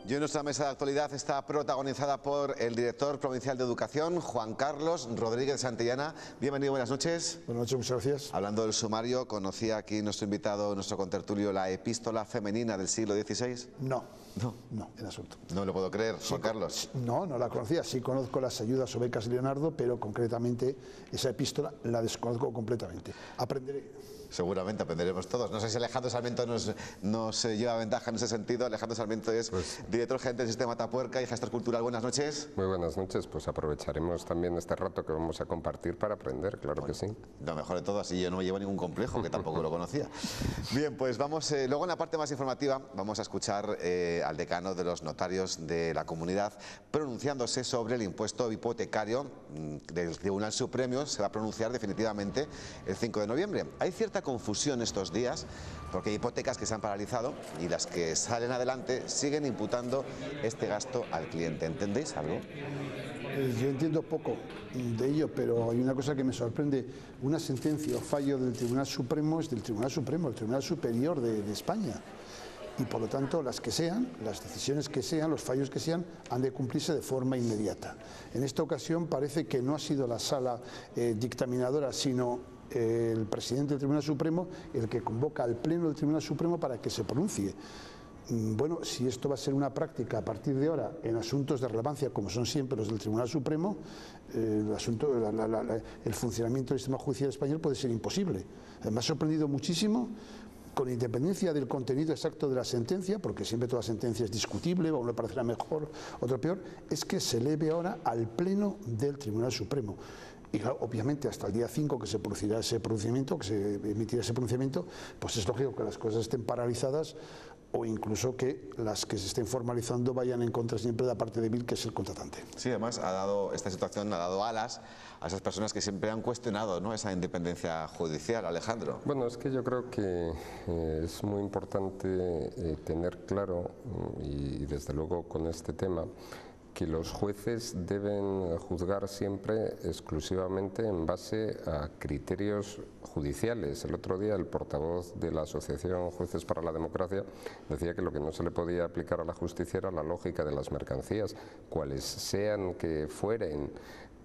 Y en nuestra mesa de actualidad está protagonizada por el director provincial de Educación, Juan Carlos Rodríguez Santillana. Bienvenido, buenas noches. Buenas noches, muchas gracias. Hablando del sumario, ¿conocía aquí nuestro invitado, nuestro contertulio, la epístola femenina del siglo XVI? No, en absoluto. No lo puedo creer, Juan Carlos. No la conocía. Sí conozco las ayudas o becas Leonardo, pero concretamente esa epístola la desconozco completamente. Aprenderé. Seguramente aprenderemos todos. No sé si Alejandro Sarmiento nos lleva ventaja en ese sentido. Alejandro Sarmiento es director gerente del Sistema Atapuerca y gestor cultural. Buenas noches. Muy buenas noches. Pues aprovecharemos también este rato que vamos a compartir para aprender, claro que sí. Lo mejor de todo, así yo no me llevo ningún complejo, que tampoco lo conocía. Bien, pues vamos, luego en la parte más informativa vamos a escuchar al decano de los notarios de la comunidad pronunciándose sobre el impuesto hipotecario del Tribunal Supremo. Se va a pronunciar definitivamente el 5 de noviembre. Hay cierta confusión estos días porque hay hipotecas que se han paralizado y las que salen adelante siguen imputando este gasto al cliente. ¿Entendéis algo? Yo entiendo poco de ello, pero hay una cosa que me sorprende. Una sentencia o fallo del Tribunal Supremo es del Tribunal Supremo, el Tribunal Superior de España. Y por lo tanto, las que sean, las decisiones que sean, los fallos que sean, han de cumplirse de forma inmediata. En esta ocasión parece que no ha sido la sala dictaminadora, sino el presidente del Tribunal Supremo el que convoca al Pleno del Tribunal Supremo para que se pronuncie. Bueno, si esto va a ser una práctica a partir de ahora en asuntos de relevancia, como son siempre los del Tribunal Supremo, el funcionamiento del sistema judicial español puede ser imposible. Me ha sorprendido muchísimo, con independencia del contenido exacto de la sentencia, porque siempre toda sentencia es discutible, a uno le parecerá mejor, otro peor, es que se eleve ahora al Pleno del Tribunal Supremo. Y claro, obviamente hasta el día 5 que se producirá ese pronunciamiento, que se emitirá ese pronunciamiento, pues es lógico que las cosas estén paralizadas o incluso que las que se estén formalizando vayan en contra siempre de la parte débil, que es el contratante. Sí, además esta situación ha dado alas a esas personas que siempre han cuestionado, ¿no?, esa independencia judicial. Alejandro. Bueno, es que yo creo que es muy importante tener claro, y desde luego con este tema, que los jueces deben juzgar siempre exclusivamente en base a criterios judiciales. El otro día el portavoz de la Asociación Jueces para la Democracia decía que lo que no se le podía aplicar a la justicia era la lógica de las mercancías, cuales sean que fueren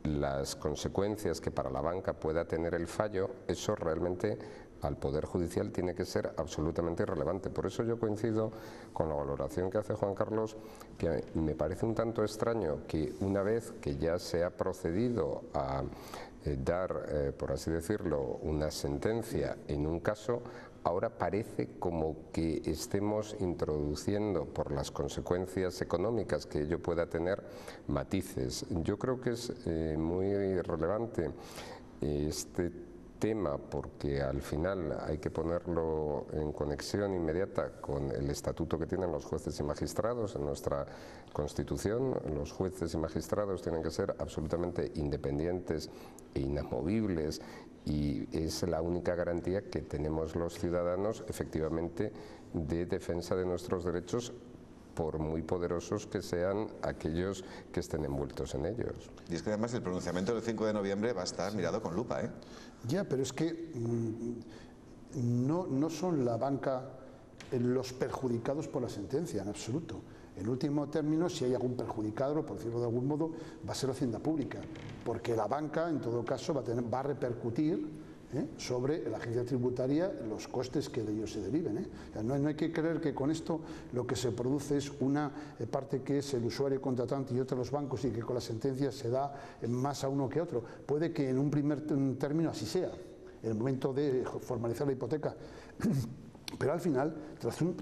las consecuencias que para la banca pueda tener el fallo, eso realmente al Poder Judicial tiene que ser absolutamente irrelevante. Por eso yo coincido con la valoración que hace Juan Carlos, que me parece un tanto extraño que una vez que ya se ha procedido a dar, por así decirlo, una sentencia en un caso, ahora parece como que estemos introduciendo, por las consecuencias económicas que ello pueda tener, matices. Yo creo que es muy relevante este tema, porque al final hay que ponerlo en conexión inmediata con el estatuto que tienen los jueces y magistrados en nuestra Constitución. Los jueces y magistrados tienen que ser absolutamente independientes e inamovibles, y es la única garantía que tenemos los ciudadanos efectivamente de defensa de nuestros derechos, por muy poderosos que sean aquellos que estén envueltos en ellos. Y es que además el pronunciamiento del 5 de noviembre va a estar mirado con lupa, ¿eh? Ya, pero es que no son la banca los perjudicados por la sentencia, en absoluto. En último término, si hay algún perjudicado, por decirlo de algún modo, va a ser la hacienda pública, porque la banca, en todo caso, va a repercutir sobre la agencia tributaria los costes que de ellos se deriven. O sea, no hay que creer que con esto lo que se produce es una parte que es el usuario contratante y otra los bancos, y que con las sentencias se da más a uno que a otro. Puede que en un primer término así sea, en el momento de formalizar la hipoteca. Pero al final,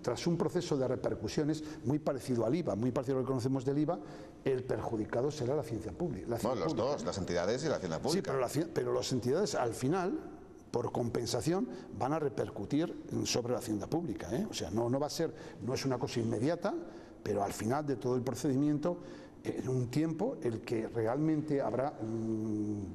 tras un proceso de repercusiones muy parecido al IVA, muy parecido a lo que conocemos del IVA, el perjudicado será la hacienda pública. Bueno, los dos, las entidades y la hacienda pública. Sí, pero las entidades al final, por compensación, van a repercutir sobre la hacienda pública, ¿eh? O sea, no es una cosa inmediata, pero al final de todo el procedimiento, en un tiempo, el que realmente habrá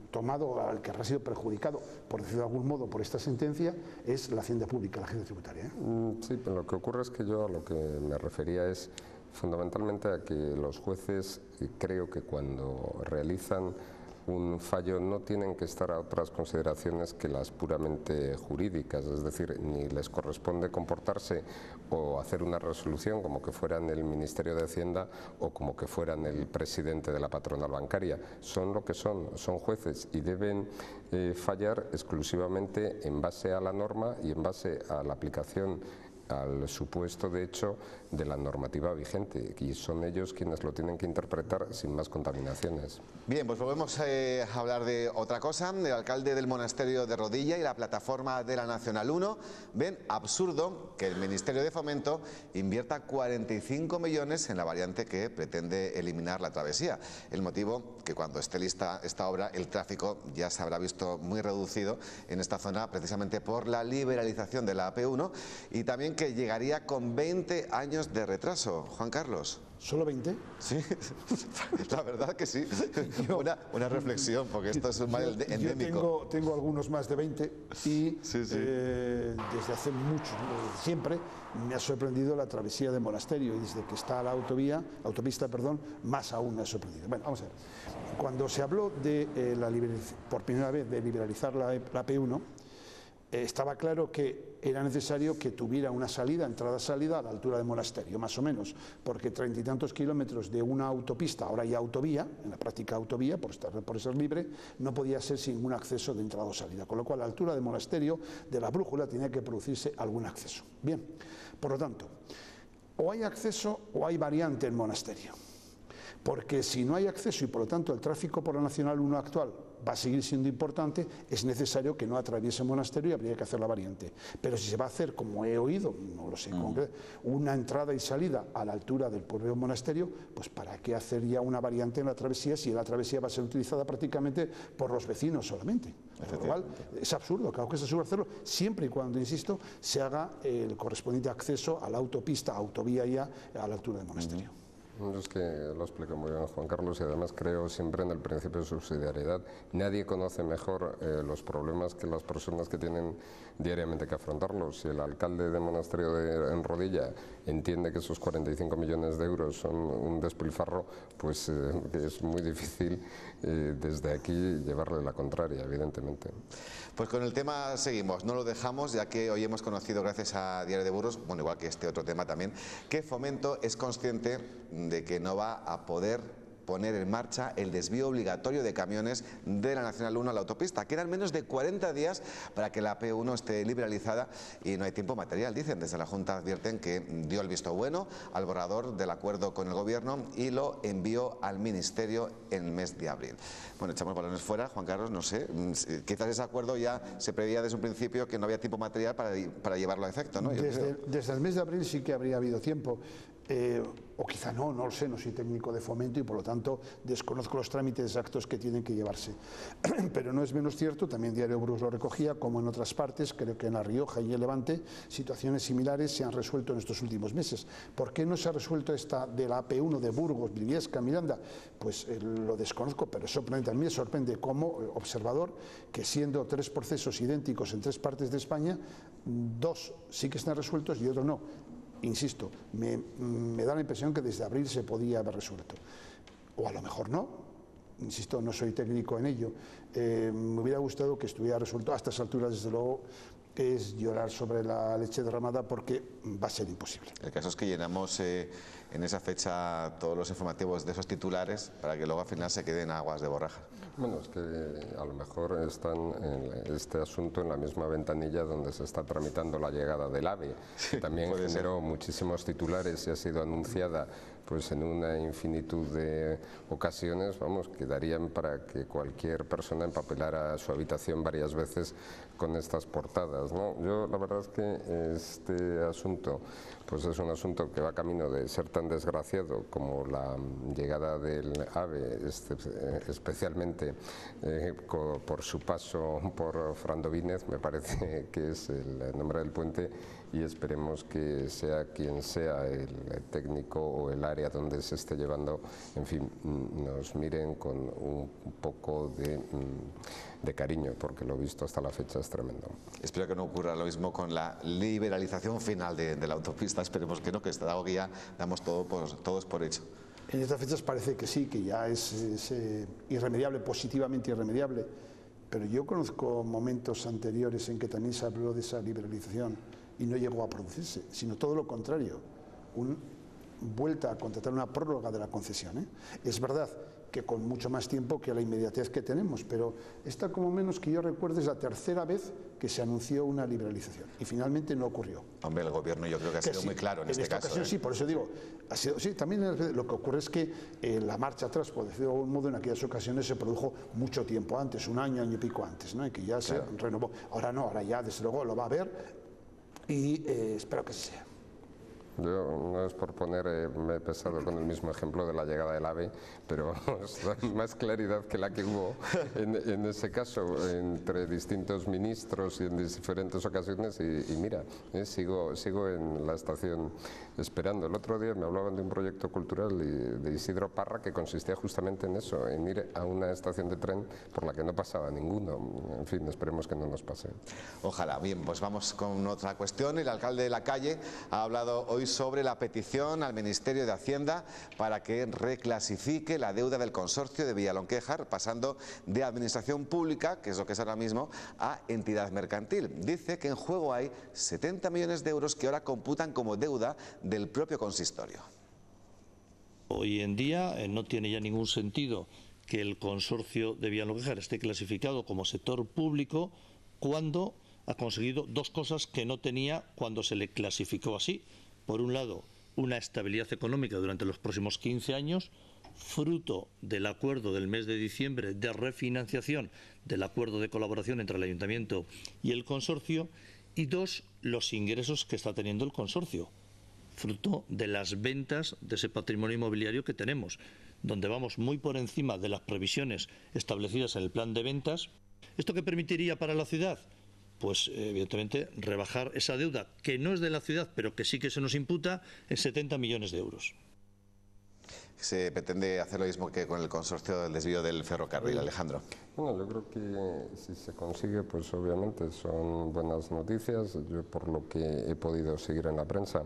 tomado, al que habrá sido perjudicado, por decirlo de algún modo, por esta sentencia, es la hacienda pública, la agencia tributaria, ¿eh? Sí, pero lo que ocurre es que yo a lo que me refería es fundamentalmente a que los jueces, creo que cuando realizan un fallo no tienen que estar a otras consideraciones que las puramente jurídicas, es decir, ni les corresponde comportarse o hacer una resolución como que fueran el Ministerio de Hacienda o como que fueran el presidente de la patronal bancaria. Son lo que son jueces y deben fallar exclusivamente en base a la norma y en base a la aplicación al supuesto de hecho de la normativa vigente, y son ellos quienes lo tienen que interpretar sin más contaminaciones. Bien, pues volvemos a hablar de otra cosa. El alcalde del monasterio de Rodilla y la plataforma de la Nacional 1 ven absurdo que el Ministerio de Fomento invierta 45 millones en la variante que pretende eliminar la travesía. El motivo, que cuando esté lista esta obra el tráfico ya se habrá visto muy reducido en esta zona precisamente por la liberalización de la AP1 y también que llegaría con 20 años de retraso. Juan Carlos. ¿Solo 20? Sí, la verdad que sí. Una reflexión, porque esto es un mal endémico. Yo tengo algunos más de 20 y desde hace mucho, siempre me ha sorprendido la travesía de Monasterio, y desde que está la autopista, más aún me ha sorprendido. Bueno, vamos a ver. Cuando se habló de por primera vez de liberalizar la P1, estaba claro que era necesario que tuviera una salida, entrada-salida a la altura de Monasterio, más o menos, porque 30 y tantos kilómetros de una autopista, ahora ya autovía, en la práctica autovía, por ser libre, no podía ser sin un acceso de entrada o salida, con lo cual a la altura de Monasterio, de la brújula, tenía que producirse algún acceso. Bien, por lo tanto, o hay acceso o hay variante en Monasterio, porque si no hay acceso y por lo tanto el tráfico por la Nacional 1 actual va a seguir siendo importante, es necesario que no atraviese el monasterio y habría que hacer la variante. Pero si se va a hacer, como he oído, no lo sé, una entrada y salida a la altura del propio monasterio, pues ¿para qué hacer ya una variante en la travesía si la travesía va a ser utilizada prácticamente por los vecinos solamente? Por lo cual es absurdo, claro que es absurdo hacerlo, siempre y cuando, insisto, se haga el correspondiente acceso a la autopista, autovía ya, a la altura del monasterio. Yo es que lo explico muy bien, Juan Carlos, y además creo siempre en el principio de subsidiariedad. Nadie conoce mejor los problemas que las personas que tienen diariamente que afrontarlos. Si el alcalde de Monasterio en Rodilla entiende que esos 45 millones de euros son un despilfarro, pues es muy difícil desde aquí llevarle la contraria, evidentemente. Pues con el tema seguimos, no lo dejamos, ya que hoy hemos conocido, gracias a Diario de Burgos, bueno, igual que este otro tema también, que Fomento es consciente de que no va a poder poner en marcha el desvío obligatorio de camiones de la Nacional 1 a la autopista. Quedan menos de 40 días para que la P1 esté liberalizada y no hay tiempo material, dicen. Desde la Junta advierten que dio el visto bueno al borrador del acuerdo con el Gobierno y lo envió al Ministerio en el mes de abril. Bueno, echamos balones fuera, Juan Carlos, no sé, quizás ese acuerdo ya se preveía desde un principio que no había tiempo material para llevarlo a efecto, ¿no? Desde el mes de abril sí que habría habido tiempo. O quizá no lo sé, no soy técnico de Fomento y por lo tanto desconozco los trámites exactos que tienen que llevarse. Pero no es menos cierto, también Diario Burgos lo recogía, como en otras partes, creo que en La Rioja y el Levante, situaciones similares se han resuelto en estos últimos meses. ¿Por qué no se ha resuelto esta de la AP1 de Burgos, Briviesca, Miranda? Pues lo desconozco, pero es sorprendente. A mí me sorprende como observador que siendo 3 procesos idénticos en 3 partes de España, 2 sí que están resueltos y otros no. Insisto, me da la impresión que desde abril se podía haber resuelto. O a lo mejor no, insisto, no soy técnico en ello. Me hubiera gustado que estuviera resuelto. A estas alturas, desde luego, es llorar sobre la leche derramada porque va a ser imposible. El caso es que llenamos en esa fecha todos los informativos de esos titulares para que luego al final se queden aguas de borraja. Bueno, es que a lo mejor están en este asunto en la misma ventanilla donde se está tramitando la llegada del AVE. Sí, también generó muchísimos titulares y ha sido anunciada pues en una infinitud de ocasiones, vamos, que darían para que cualquier persona empapelara su habitación varias veces con estas portadas, ¿no? Yo la verdad es que este asunto pues es un asunto que va camino de ser tan desgraciado como la llegada del AVE, especialmente por su paso por Frandovínez, me parece que es el nombre del puente, y esperemos que sea quien sea el técnico o el área donde se esté llevando, en fin, nos miren con un poco de cariño, porque lo visto hasta la fecha es tremendo. Espero que no ocurra lo mismo con la liberalización final de la autopista, esperemos que no, que está algo que ya damos todos por hecho. En estas fechas parece que sí, que ya es irremediable, positivamente irremediable, pero yo conozco momentos anteriores en que también se habló de esa liberalización y no llegó a producirse, sino todo lo contrario, una vuelta a contratar una prórroga de la concesión, ¿eh? Es verdad que con mucho más tiempo que la inmediatez que tenemos, pero esta, como menos que yo recuerde, es la tercera vez que se anunció una liberalización y finalmente no ocurrió. Hombre, el gobierno yo creo que ha sido muy claro en este esta caso. Ocasión, sí, por eso digo, ha sido, sí, también lo que ocurre es que la marcha atrás, por decirlo de algún modo, en aquellas ocasiones se produjo mucho tiempo antes, un año y pico antes, ¿no? Y que ya se renovó. Ahora no, ahora ya desde luego lo va a haber y espero que sea. Yo no es por ponerme pesado con el mismo ejemplo de la llegada del AVE, pero más claridad que la que hubo en ese caso entre distintos ministros y en diferentes ocasiones y mira, sigo en la estación esperando. El otro día me hablaban de un proyecto cultural de Isidro Parra que consistía justamente en eso, en ir a una estación de tren por la que no pasaba ninguno. En fin, esperemos que no nos pase. Ojalá. Bien, pues vamos con otra cuestión. El alcalde de La Calle ha hablado hoy sobre la petición al Ministerio de Hacienda para que reclasifique la deuda del consorcio de Villalonquejar, pasando de administración pública, que es lo que es ahora mismo, a entidad mercantil. Dice que en juego hay 70 millones de euros que ahora computan como deuda del propio consistorio. Hoy en día no tiene ya ningún sentido que el consorcio de Villalonquejar esté clasificado como sector público cuando ha conseguido dos cosas que no tenía cuando se le clasificó así. Por un lado, una estabilidad económica durante los próximos 15 años, fruto del acuerdo del mes de diciembre de refinanciación del acuerdo de colaboración entre el Ayuntamiento y el consorcio, y dos, los ingresos que está teniendo el consorcio, fruto de las ventas de ese patrimonio inmobiliario que tenemos, donde vamos muy por encima de las previsiones establecidas en el plan de ventas. ¿Esto qué permitiría para la ciudad? Pues evidentemente rebajar esa deuda, que no es de la ciudad, pero que sí que se nos imputa, en 70 millones de euros. Se pretende hacer lo mismo que con el consorcio del desvío del ferrocarril, Alejandro. Bueno, yo creo que si se consigue, pues obviamente son buenas noticias. Yo, por lo que he podido seguir en la prensa,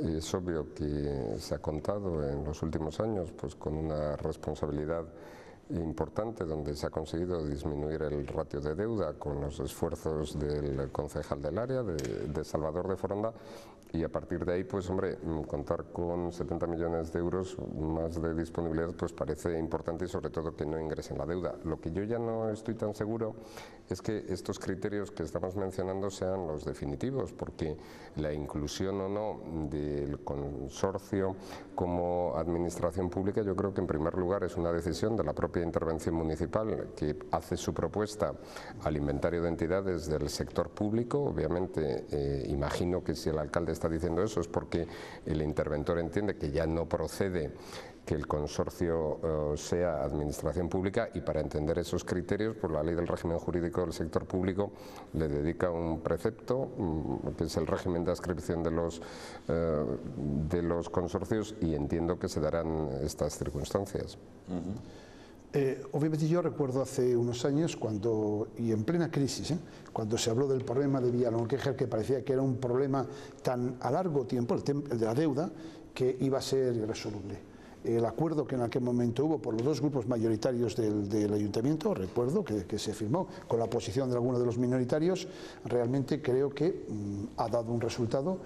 es obvio que se ha contado en los últimos años pues con una responsabilidad importante, donde se ha conseguido disminuir el ratio de deuda con los esfuerzos del concejal del área, de Salvador de Foronda, y a partir de ahí, pues hombre, contar con 70 millones de euros más de disponibilidad pues parece importante, y sobre todo que no ingresen la deuda. Lo que yo ya no estoy tan seguro es que estos criterios que estamos mencionando sean los definitivos, porque la inclusión o no del consorcio como administración pública, yo creo que en primer lugar es una decisión de la propia intervención municipal, que hace su propuesta al inventario de entidades del sector público. Obviamente imagino que si el alcalde está diciendo eso es porque el interventor entiende que ya no procede que el consorcio sea administración pública, y para entender esos criterios, pues la ley del régimen jurídico del sector público le dedica un precepto, que es el régimen de adscripción de los consorcios, y entiendo que se darán estas circunstancias. Obviamente yo recuerdo hace unos años, y en plena crisis, cuando se habló del problema de Villalonquejar, que parecía que era un problema tan a largo tiempo, el de la deuda, que iba a ser irresoluble. El acuerdo que en aquel momento hubo por los dos grupos mayoritarios del ayuntamiento, recuerdo que se firmó con la oposición de algunos de los minoritarios, realmente creo que ha dado un resultado.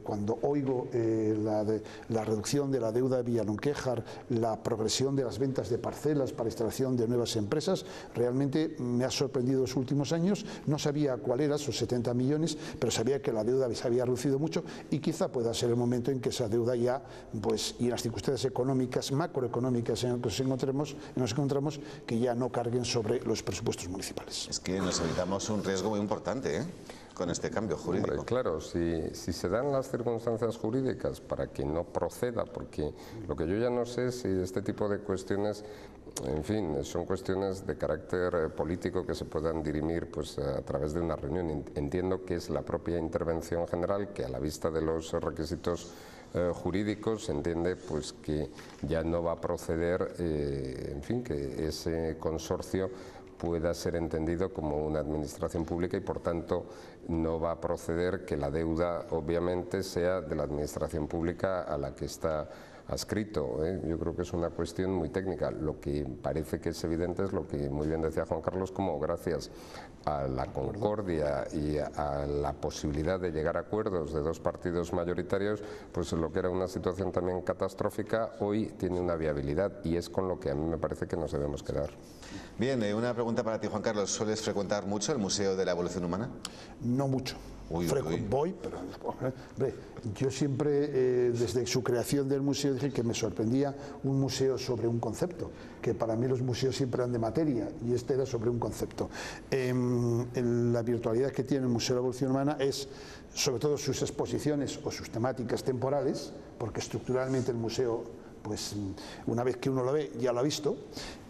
Cuando oigo la reducción de la deuda de Villalonquejar, la progresión de las ventas de parcelas para instalación de nuevas empresas, realmente me ha sorprendido los últimos años. No sabía cuál era esos 70 millones, pero sabía que la deuda se había reducido mucho, y quizá pueda ser el momento en que esa deuda ya, pues, y las circunstancias económicas, macroeconómicas en las que nos encontramos, que ya no carguen sobre los presupuestos municipales. Es que nos evitamos un riesgo muy importante, con este cambio jurídico. Hombre, claro, si se dan las circunstancias jurídicas para que no proceda, porque lo que yo ya no sé si este tipo de cuestiones, en fin, son cuestiones de carácter político que se puedan dirimir pues a través de una reunión. Entiendo que es la propia intervención general que, a la vista de los requisitos jurídicos, se entiende pues que ya no va a proceder, en fin, que ese consorcio pueda ser entendido como una administración pública, y por tanto no va a proceder que la deuda obviamente sea de la administración pública a la que está adscrito. Yo creo que es una cuestión muy técnica. Lo que parece que es evidente es lo que muy bien decía Juan Carlos, como gracias a la concordia y a la posibilidad de llegar a acuerdos de dos partidos mayoritarios, pues lo que era una situación también catastrófica, hoy tiene una viabilidad, y es con lo que a mí me parece que nos debemos quedar. Bien, una pregunta para ti, Juan Carlos. ¿Sueles frecuentar mucho el Museo de la Evolución Humana? No mucho. Voy, pero hombre, yo siempre, desde su creación del museo, dije que me sorprendía un museo sobre un concepto, que para mí los museos siempre eran de materia, y este era sobre un concepto. La virtualidad que tiene el Museo de la Evolución Humana es, sobre todo, sus exposiciones o sus temáticas temporales, porque estructuralmente el museo, pues una vez que uno lo ve ya lo ha visto,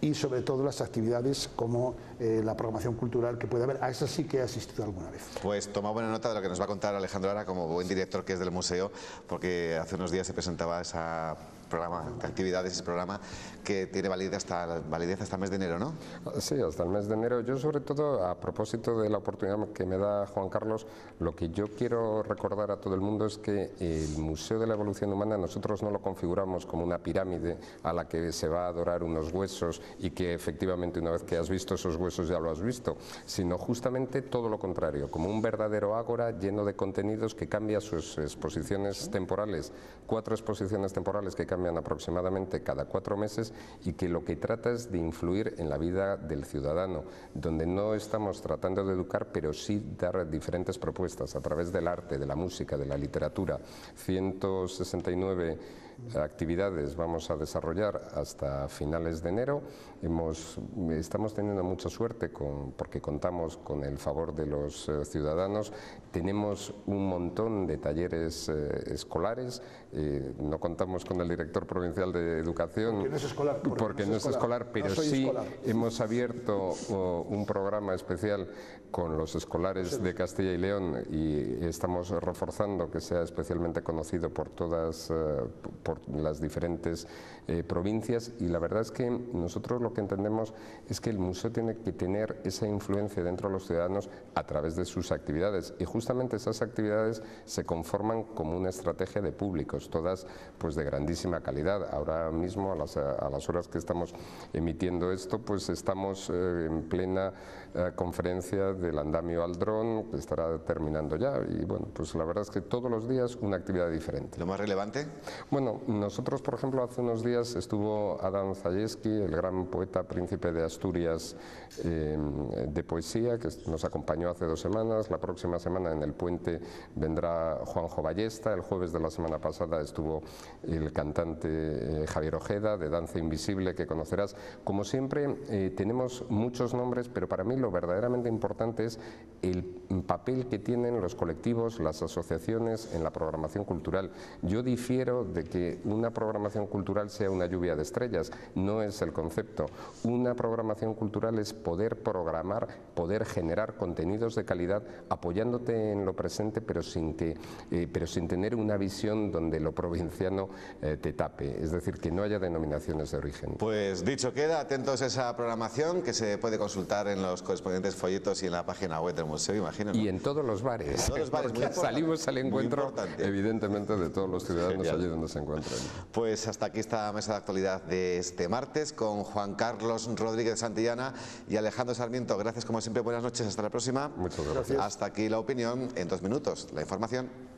y sobre todo las actividades como la programación cultural que puede haber. A esas sí que he asistido alguna vez. Pues toma buena nota de lo que nos va a contar Alejandro Lara, como buen director que es del museo, porque hace unos días se presentaba esa programa de actividades, ese programa que tiene validez hasta el mes de enero, ¿no? Sí, hasta el mes de enero. Yo, sobre todo, a propósito de la oportunidad que me da Juan Carlos, lo que yo quiero recordar a todo el mundo es que el Museo de la Evolución Humana nosotros no lo configuramos como una pirámide a la que se va a adorar unos huesos y que efectivamente una vez que has visto esos huesos ya lo has visto, sino justamente todo lo contrario, como un verdadero ágora lleno de contenidos que cambia sus exposiciones temporales, 4 exposiciones temporales que cambian aproximadamente cada 4 meses, y que lo que trata es de influir en la vida del ciudadano, donde no estamos tratando de educar, pero sí dar diferentes propuestas a través del arte, de la música, de la literatura. 169 actividades vamos a desarrollar hasta finales de enero. Estamos teniendo mucha suerte porque contamos con el favor de los ciudadanos. Tenemos un montón de talleres escolares. No contamos con el director provincial de Educación porque no es escolar, porque no es escolar, pero no sí escolar. Hemos abierto un programa especial con los escolares de Castilla y León, y estamos reforzando que sea especialmente conocido por todas por las diferentes provincias. Y la verdad es que nosotros lo que entendemos es que el museo tiene que tener esa influencia dentro de los ciudadanos a través de sus actividades, y justamente esas actividades se conforman como una estrategia de públicos, todas pues de grandísima calidad. Ahora mismo, a las horas que estamos emitiendo esto, pues estamos en plena conferencia del andamio al dron, que estará terminando ya, y bueno, pues la verdad es que todos los días una actividad diferente. ¿Lo más relevante? Bueno, nosotros, por ejemplo, hace unos días estuvo Adam Zaleski, el gran poeta príncipe de Asturias de poesía, que nos acompañó hace 2 semanas. La próxima semana en el Puente vendrá Juanjo Ballesta. El jueves de la semana pasada estuvo el cantante Javier Ojeda, de Danza Invisible, que conocerás. Como siempre, tenemos muchos nombres, pero para mí lo verdaderamente importante es el papel que tienen los colectivos, las asociaciones en la programación cultural. Yo difiero de que una programación cultural sea una lluvia de estrellas, no es el concepto. Una programación cultural es poder programar, poder generar contenidos de calidad apoyándote en lo presente, pero sin tener una visión donde lo provinciano te tape, es decir, que no haya denominaciones de origen. Pues dicho queda, atentos a esa programación que se puede consultar en los correspondientes folletos y en la página web del museo, imagino, ¿no? Y en todos los bares, en todos los bares, porque salimos al encuentro evidentemente de todos los ciudadanos. Genial. Allí donde se encuentran. Pues hasta aquí esta mesa de actualidad de este martes con Juan Carlos Rodríguez Santillana y Alejandro Sarmiento. Gracias como siempre, buenas noches, hasta la próxima. Muchas gracias. Hasta aquí la opinión en 2 minutos. La información.